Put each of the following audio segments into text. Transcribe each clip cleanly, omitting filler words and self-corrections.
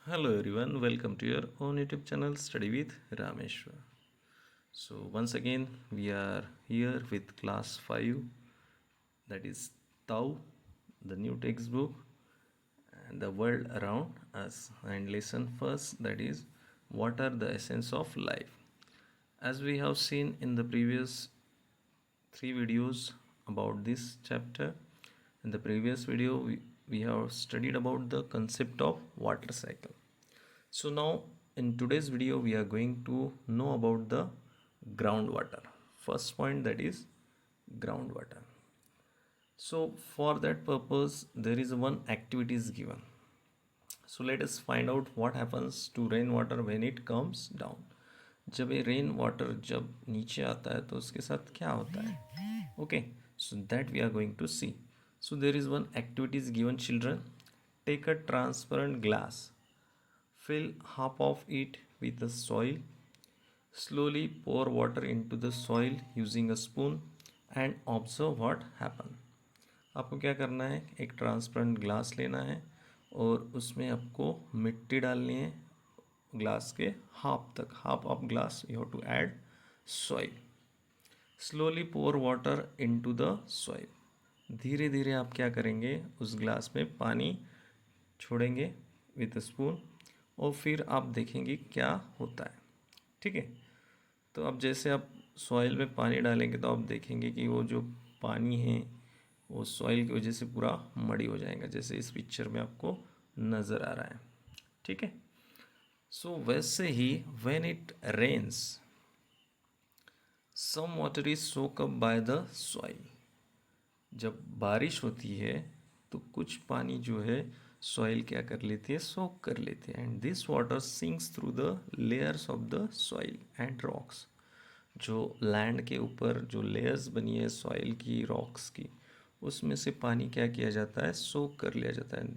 Hello everyone, welcome to your own YouTube channel Study with Rameshwar. So once again we are here with class 5, that is Tau, the new textbook and the world around us, and lesson first, that is what are the essence of life. As we have seen in the previous three videos about this chapter, in the previous video we have studied about the concept of water cycle. So now in today's video we are going to know about the groundwater. First point, that is groundwater. So for that purpose there is one activity is given. So let us find out what happens to rainwater when it comes down. जब ये rain water जब नीचे आता है तो उसके साथ क्या होता है. Okay, so that we are going to see. So there is one activity is given. Children, take a transparent glass, fill half of it with the soil, slowly pour water into the soil using a spoon and observe what happen. आपको क्या करना है, एक transparent glass लेना है और उसमें आपको मिट्टी डालनी है. ग्लास के half of glass you have to add soil. Slowly pour water into the soil. धीरे धीरे आप क्या करेंगे, उस ग्लास में पानी छोड़ेंगे विथ स्पून और फिर आप देखेंगे क्या होता है. ठीक है, तो अब जैसे आप सॉइल में पानी डालेंगे तो आप देखेंगे कि वो जो पानी है वो सॉइल की वजह से पूरा मड़ी हो जाएगा, जैसे इस पिक्चर में आपको नज़र आ रहा है. ठीक है, सो वैसे ही when it rains some water is soak up by the soil. जब बारिश होती है तो कुछ पानी जो है सॉइल क्या कर लेती है, सोक कर लेती है. And this water sinks through the layers of the soil and rocks. जो लैंड के ऊपर जो लेयर्स बनी है सॉइल की, रॉक्स की, उसमें से पानी क्या किया जाता है, सोक कर लिया जाता है.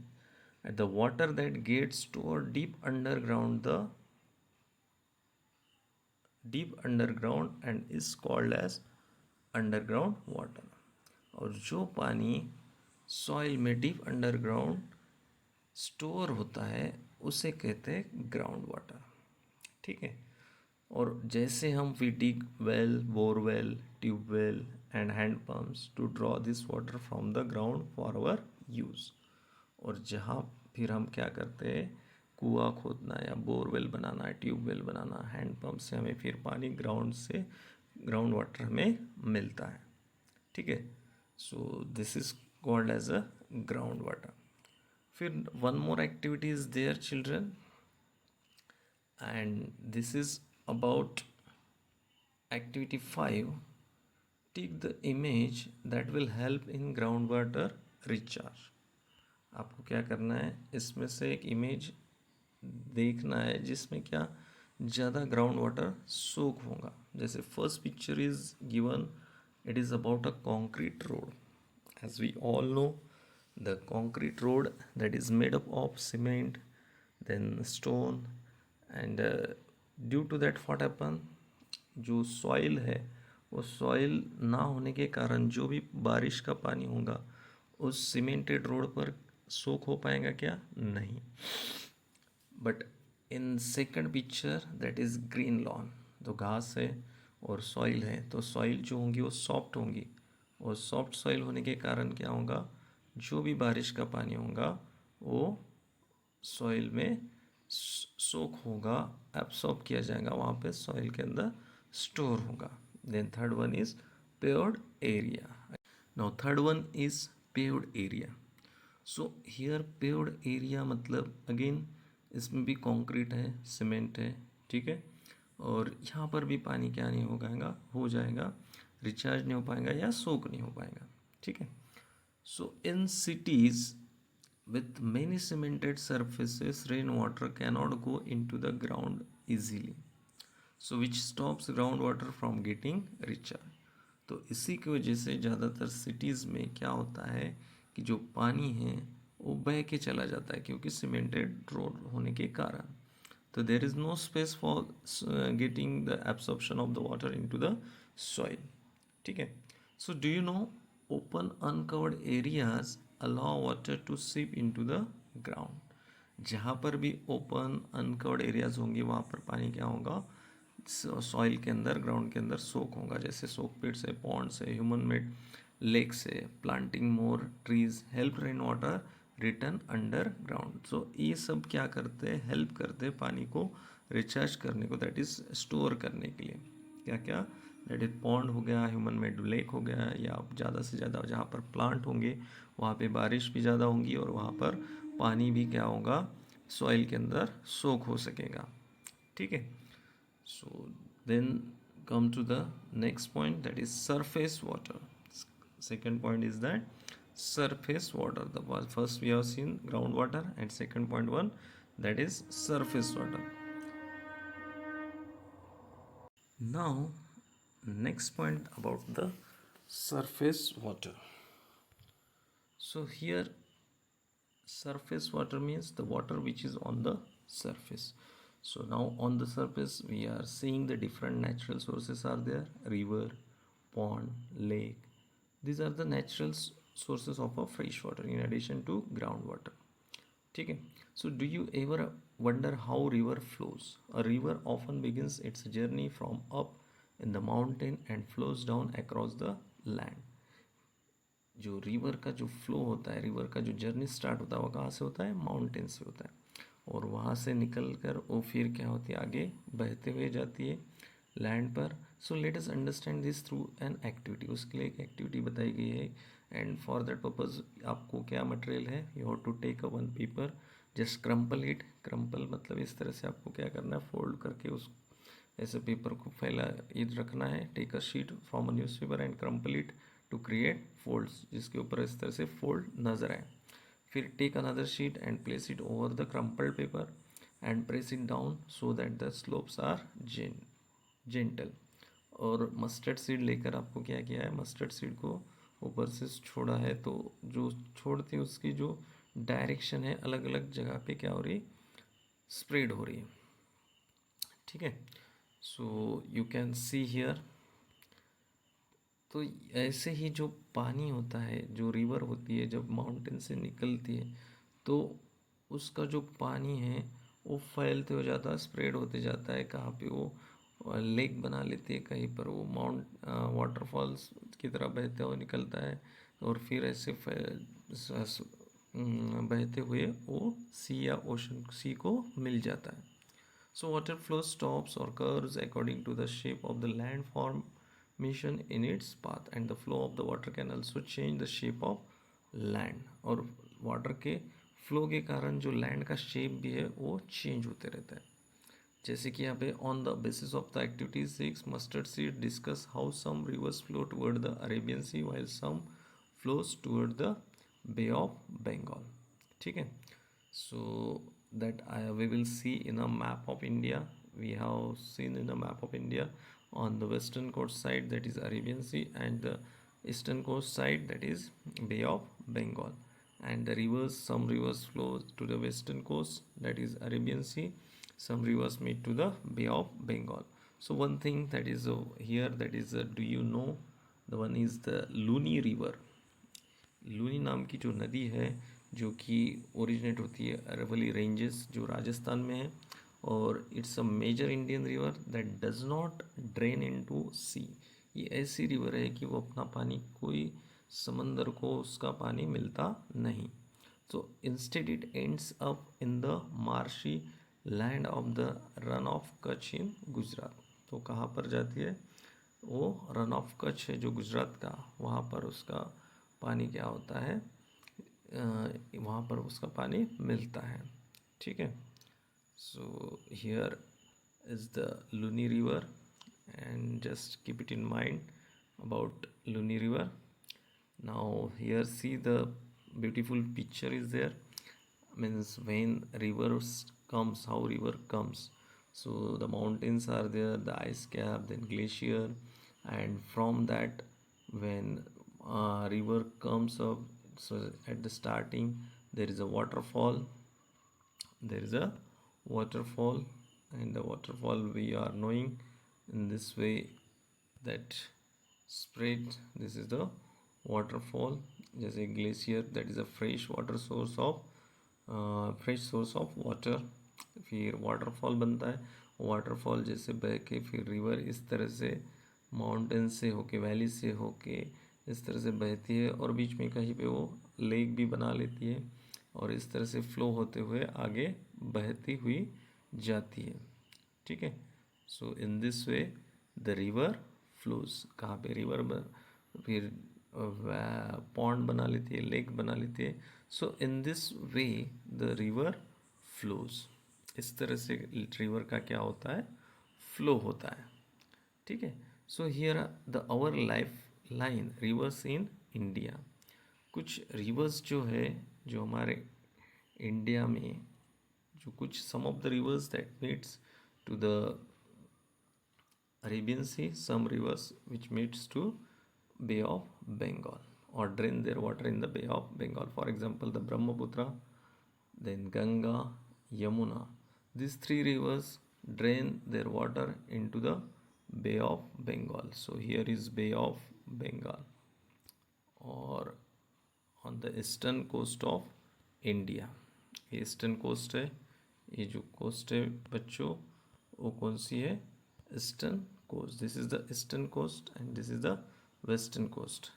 And the water that gets store deep underground and is called as underground water. और जो पानी सॉइल में डीप अंडरग्राउंड स्टोर होता है उसे कहते हैं ग्राउंड वाटर. ठीक है, और जैसे हम we dig well, borewell, tubewell and hand pumps to draw this water from the ground for our use. और जहाँ फिर हम क्या करते हैं, कुआं खोदना या बोरवेल बनाना, ट्यूबवेल बनाना, हैंड पंप से हमें फिर पानी ग्राउंड से ग्राउंड वाटर हमें मिलता है. ठीक है, so this is called as a ground water. फिर one more activity is there children, and this is about activity 5. Take the image that will help in ground water recharge. आपको क्या करना है, इसमें से एक इमेज देखना है जिसमें क्या ज़्यादा ग्राउंड वाटर सोक होगा. जैसे first picture is given, it is about a concrete road. As we all know, the concrete road that is made up of cement, then stone, and due to that what happen, जो soil है वो soil ना होने के कारण जो भी बारिश का पानी होगा उस सीमेंटेड रोड पर सोख हो पाएगा क्या, नहीं. But in second picture that is green lawn, तो घास है और सॉइल है, तो सॉइल जो होंगी वो सॉफ्ट होंगी, और सॉफ्ट सॉइल होने के कारण क्या होगा, जो भी बारिश का पानी होगा वो सॉइल में सोख होगा, एब्सॉर्ब किया जाएगा, वहाँ पे सॉइल के अंदर स्टोर होगा. Then third one is paved area. Now third one is paved area. So here paved area मतलब अगेन इसमें भी कंक्रीट है, सीमेंट है. ठीक है, और यहाँ पर भी पानी क्या नहीं हो जाएगा, रिचार्ज नहीं हो पाएगा या सोक नहीं हो पाएगा. ठीक है, so in cities with many cemented surfaces, rainwater cannot go into the ground easily, so which stops groundwater from getting recharged. तो इसी की वजह से ज़्यादातर सिटीज़ में क्या होता है कि जो पानी है वो बह के चला जाता है, क्योंकि सीमेंटेड रोड होने के कारण. तो there is no space for getting the absorption of the water into the soil. ठीक है, so do you know, open uncovered areas allow water to seep into the ground. जहाँ पर भी ओपन अनकवर्ड एरियाज होंगे वहाँ पर पानी क्या होगा, सॉइल के अंदर, ग्राउंड के अंदर सोक होगा, जैसे सोक पिट्स है, पॉन्ड्स है, ह्यूमन मेड लेक्स है। Planting more trees help rain water return underground. So ये सब क्या करते हैं, हेल्प करते हैं पानी को रिचार्ज करने को, दैट इज स्टोर करने के लिए। क्या क्या, दैट इज पॉन्ड हो गया, ह्यूमन मेड लेक हो गया, या ज़्यादा से ज़्यादा जहाँ पर प्लांट होंगे वहाँ पे बारिश भी ज़्यादा होंगी और वहाँ पर पानी भी क्या होगा, सॉइल के अंदर सोक हो सकेगा। ठीक है। So then come to the next point, that is surface water. Second point is that surface water. The first we have seen groundwater, and second point one, that is surface water. Now next point about the surface water. So here surface water means the water which is on the surface. So now on the surface we are seeing the different natural sources are there: river, pond, lake. These are the natural sources of a fresh water in addition to groundwater. Okay. So do you ever wonder how river flows? A river often begins its journey from up in the mountain and flows down across the land. जो river का जो flow होता है, river का जो journey start होता है वो कहाँ से होता है, माउंटेन से होता है, और वहाँ से निकल कर वो फिर क्या होती है, आगे बहते हुए जाती है लैंड पर। So let us understand this through an activity. उसके लिए एक एक्टिविटी बताई गई है, एंड फॉर दैट पर्पज़ आपको क्या मटेरियल है, you have to take a one paper, just crumple it. Crumple मतलब इस तरह से आपको क्या करना है, फोल्ड करके उस ऐसे पेपर को फैला ये रखना है। Take a sheet from a newspaper and crumple it to create folds, जिसके ऊपर इस तरह से फोल्ड नजर आए। फिर take another sheet and place it over the crumpled paper and press it down so that the slopes are gentle. और mustard seed लेकर आपको क्या किया है, मस्टर्ड सीड को ऊपर से छोड़ा है, तो जो छोड़ते उसकी जो डायरेक्शन है अलग अलग जगह पे क्या हो रही, स्प्रेड हो रही है। ठीक है। So you can see here. तो ऐसे ही जो पानी होता है, जो रिवर होती है, जब माउंटेन से निकलती है तो उसका जो पानी है वो फैलते हो जाता है, स्प्रेड होते जाता है। कहाँ पे वो लेक बना लेती है, कहीं पर वो वाटरफॉल्स की तरह बहते हुए निकलता है, और फिर ऐसे बहते हुए वो सी या ओशन सी को मिल जाता है। So water flow stops or curves according to the shape of the land formation in its path, and the flow of the water can also change the shape of land. और water के flow के कारण जो land का shape भी है वो change होते रहता है। जैसे कि यहाँ पे on the basis of the activity 6 mustard seed discuss how some rivers flow toward the Arabian sea while some flows toward the bay of Bengal. ठीक है। So that we will see in a map of India. We have seen in a map of India, on the western coast side that is Arabian Sea, and the eastern coast side that is Bay of Bengal. And the rivers, some rivers flow to the western coast that is Arabian Sea, some rivers meet to the Bay of Bengal. So one thing that is here, that is do you know, the one is the Luni river. Luni नाम की जो नदी है, जो कि originate होती है Aravalli ranges जो राजस्थान में है, और it's a major Indian river that does not drain into sea. ये ऐसी रिवर है कि वो अपना पानी कोई समंदर को उसका पानी मिलता नहीं। तो instead it ends up in the marshy land of the Rann of Kutch in Gujarat. तो कहाँ पर जाती है, वो रन ऑफ कच्छ है जो गुजरात का, वहाँ पर उसका पानी क्या होता है, वहाँ पर उसका पानी मिलता है। ठीक है। So here is the Luni river, and just keep it in mind about Luni river. Now here see the beautiful picture is there, means when rivers comes, how river comes. So the mountains are there, the ice cap, then glacier, and from that when river comes up, so at the starting there is a waterfall, there is a waterfall, and the waterfall we are knowing in this way that spread, this is the waterfall, जैसे glacier that is a fresh water source of fresh source of water. फिर waterfall बनता है, waterfall जैसे बह के फिर river इस तरह से माउंटेन से होके, वैली से होके इस तरह से बहती है, और बीच में कहीं पे वो लेक भी बना लेती है, और इस तरह से फ्लो होते हुए आगे बहती हुई जाती है। ठीक है, so in this way the river flows. कहाँ पे रिवर फिर पॉन्ड बना लेती है, लेक बना लेती है। So in this way the river flows. इस तरह से रिवर का क्या होता है, फ्लो होता है। ठीक है, so here the our life line rivers in India. कुछ रिवर्स जो है, जो हमारे इंडिया में, जो कुछ some of the rivers that meets to the Arabian Sea, some rivers which meets to Bay of Bengal or drain their water in the Bay of Bengal. For example, the Brahmaputra, then Ganga, Yamuna. These three rivers drain their water into the Bay of Bengal. So here is Bay of Bengal, or on the eastern coast of India. ये eastern coast है, ये जो coast है बच्चों वो कौन सी है, eastern coast. This is the eastern coast and this is the western coast.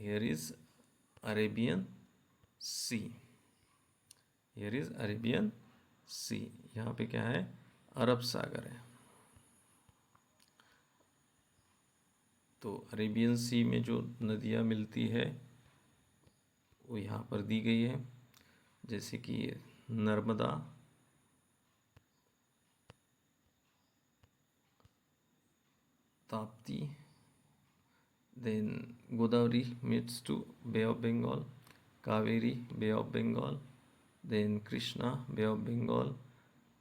Here is Arabian sea, here is Arabian sea. यहाँ पे क्या है, अरब सागर है। तो अरेबियन सी में जो नदियाँ मिलती है वो यहाँ पर दी गई है, जैसे कि Narmada, Tapti, then Godavari meets to Bay of Bengal, Kaveri Bay of Bengal, then Krishna Bay of Bengal,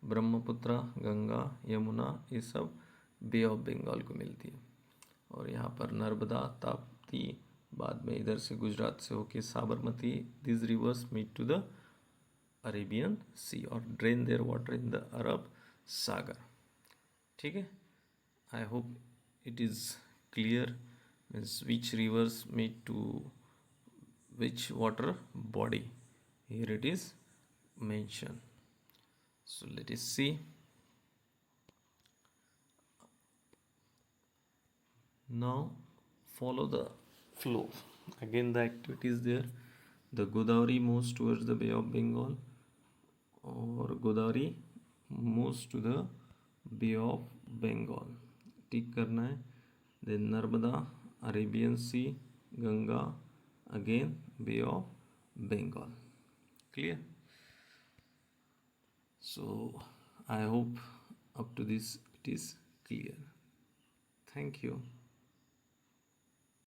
Brahmaputra, Ganga, Yamuna, ये सब बे ऑफ बंगाल को मिलती है। और यहाँ पर नर्मदा, ताप्ती, बाद में इधर से गुजरात से होके Sabarmati, this rivers meet to the Arabian sea और drain there water in the Arab Sagar. ठीक है, I hope it is clear, means which rivers meet to which water body. Here it is mentioned. So let us see. Now follow the flow. Again the activity is there. The Godavari moves towards the Bay of Bengal, or Godavari moves to the Bay of Bengal. टिक करना है। Then Narmada, Arabian sea, Ganga, again bay of Bengal. Clear? So I hope up to this it is clear. Thank you.